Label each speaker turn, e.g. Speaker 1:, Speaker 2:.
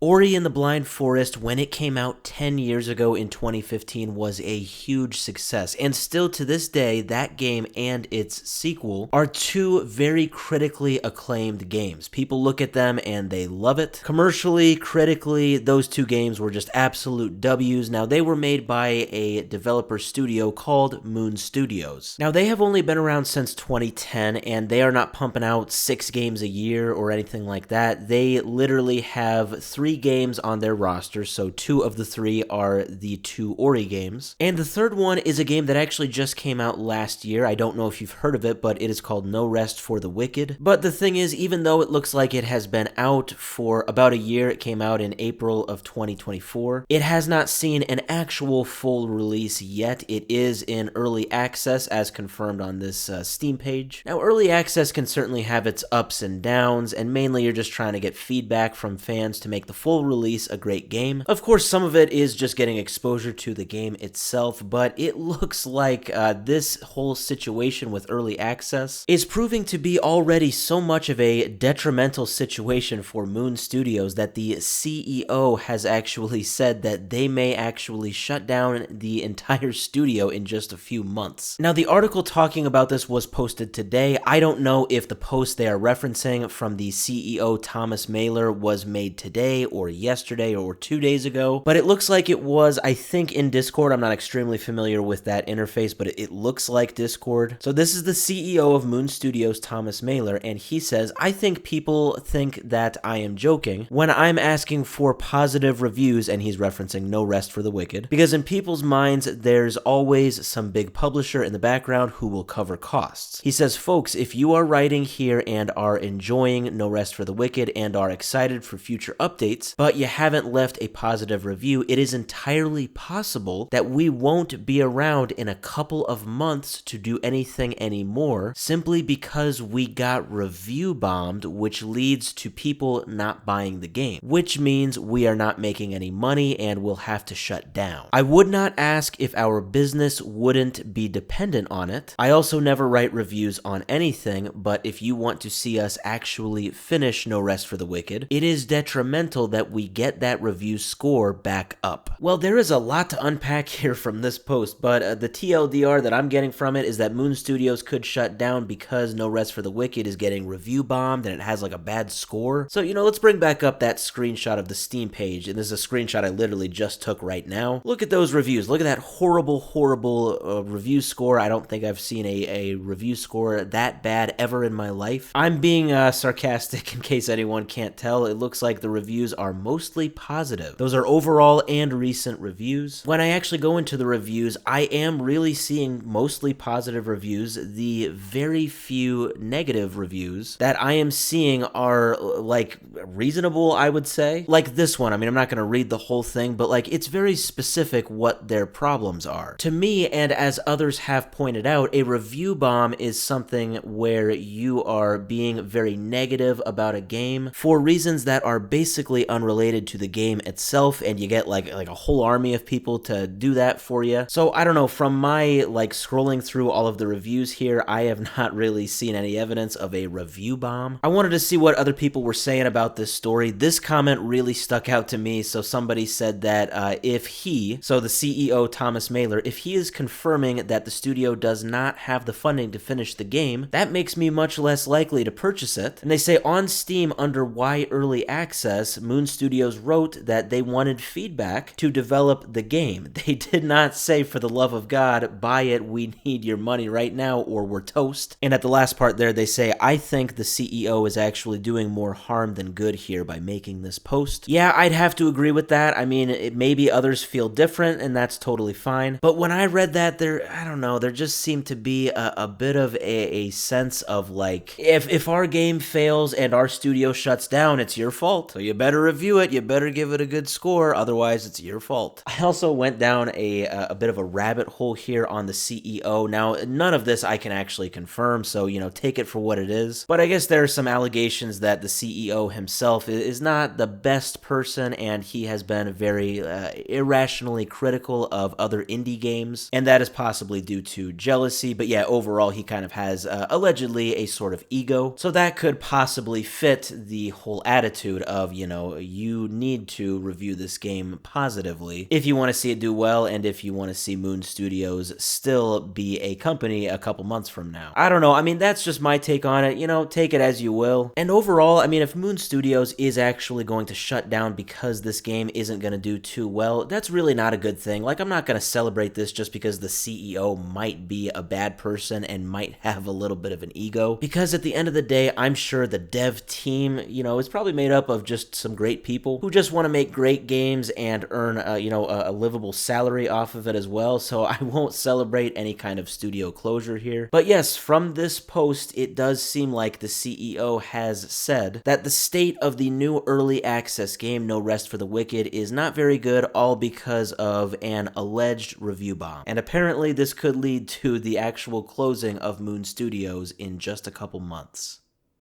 Speaker 1: Ori and the Blind Forest, when it came out 10 years ago in 2015, was a huge success, and still to this day, that game and its sequel are two very critically acclaimed games. People look at them and they love it. Commercially, critically, those two games were just absolute W's. Now, they were made by a developer studio called Moon Studios. Now, they have only been around since 2010, and they are not pumping out 6 games a year or anything like that. They literally have 3 games on their roster, so 2 of the 3 are the 2 Ori games. And the third one is a game that actually just came out last year. I don't know if you've heard of it, but it is called No Rest for the Wicked. But the thing is, even though it looks like it has been out for about a year, it came out in April of 2024, it has not seen an actual full release yet. It is in early access, as confirmed on this Steam page. Now, early access can certainly have its ups and downs, and mainly you're just trying to get feedback from fans to make the full release a great game. Of course, some of it is just getting exposure to the game itself, but it looks like this whole situation with early access is proving to be already so much of a detrimental situation for Moon Studios that the CEO has actually said that they may actually shut down the entire studio in just a few months. Now, the article talking about this was posted today. I don't know if the post they are referencing from the CEO Thomas Mahler was made today or yesterday or 2 days ago, but it looks like it was, I think, in Discord. I'm not extremely familiar with that interface, but it looks like Discord. So this is the CEO of Moon Studios, Thomas Mahler, and he says, "I think people think that I am joking when I'm asking for positive reviews," and he's referencing No Rest for the Wicked, "because in people's minds, there's always some big publisher in the background who will cover costs." He says, "Folks, if you are writing here and are enjoying No Rest for the Wicked and are excited for future updates, but you haven't left a positive review, it is entirely possible that we won't be around in a couple of months to do anything anymore, simply because we got review bombed, which leads to people not buying the game, which means we are not making any money and we'll have to shut down. I would not ask if our business wouldn't be dependent on it. I also never write reviews on anything, but if you want to see us actually finish No Rest for the Wicked, it is detrimental that we get that review score back up." Well, there is a lot to unpack here from this post, but the TLDR that I'm getting from it is that Moon Studios could shut down because No Rest for the Wicked is getting review bombed and it has like a bad score. So, let's bring back up that screenshot of the Steam page, and this is a screenshot I literally just took right now. Look at those reviews. Look at that horrible review score. I don't think I've seen a review score that bad ever in my life. I'm being sarcastic in case anyone can't tell. It looks like the reviews are mostly positive. Those are overall and recent reviews. When I actually go into the reviews, I am really seeing mostly positive reviews. The very few negative reviews that I am seeing are like reasonable, I would say. Like this one. I mean, I'm not going to read the whole thing, but like it's very specific what their problems are. To me, and as others have pointed out, a review bomb is something where you are being very negative about a game for reasons that are basically unrelated to the game itself, and you get like a whole army of people to do that for you. So I don't know, from my scrolling through all of the reviews here, I have not really seen any evidence of a review bomb. I wanted to see what other people were saying about this story. This comment really stuck out to me. So somebody said that if he, so the CEO Thomas Mahler, if he is confirming that the studio does not have the funding to finish the game, that makes me much less likely to purchase it. And they say on Steam under Why Early Access, Moon Studios wrote that they wanted feedback to develop the game. They did not say, for the love of God, buy it, we need your money right now or we're toast. And at the last part there, they say, I think the CEO is actually doing more harm than good here by making this post. Yeah, I'd have to agree with that. I mean, maybe others feel different, and that's totally fine. But when I read that, I don't know, there just seemed to be a bit of a sense of like, if our game fails and our studio shuts down, it's your fault. So you better review it, you better give it a good score, otherwise it's your fault. I also went down a bit of a rabbit hole here on the CEO. Now, none of this I can actually confirm, so, take it for what it is. But I guess there are some allegations that the CEO himself is not the best person, and he has been very irrationally critical of other indie games, and that is possibly due to jealousy. But yeah, overall, he kind of has allegedly a sort of ego, so that could possibly fit the whole attitude of, you need to review this game positively if you want to see it do well and if you want to see Moon Studios still be a company a couple months from now. I don't know. I mean, that's just my take on it. Take it as you will. And overall, I mean, if Moon Studios is actually going to shut down because this game isn't going to do too well, that's really not a good thing. Like, I'm not going to celebrate this just because the CEO might be a bad person and might have a little bit of an ego. Because at the end of the day, I'm sure the dev team, is probably made up of just some great people who just want to make great games and earn, a livable salary off of it as well. So I won't celebrate any kind of studio closure here. But yes, from this post, it does seem like the CEO has said that the state of the new early access game, No Rest for the Wicked, is not very good, all because of an alleged review bomb. And apparently this could lead to the actual closing of Moon Studios in just a couple months.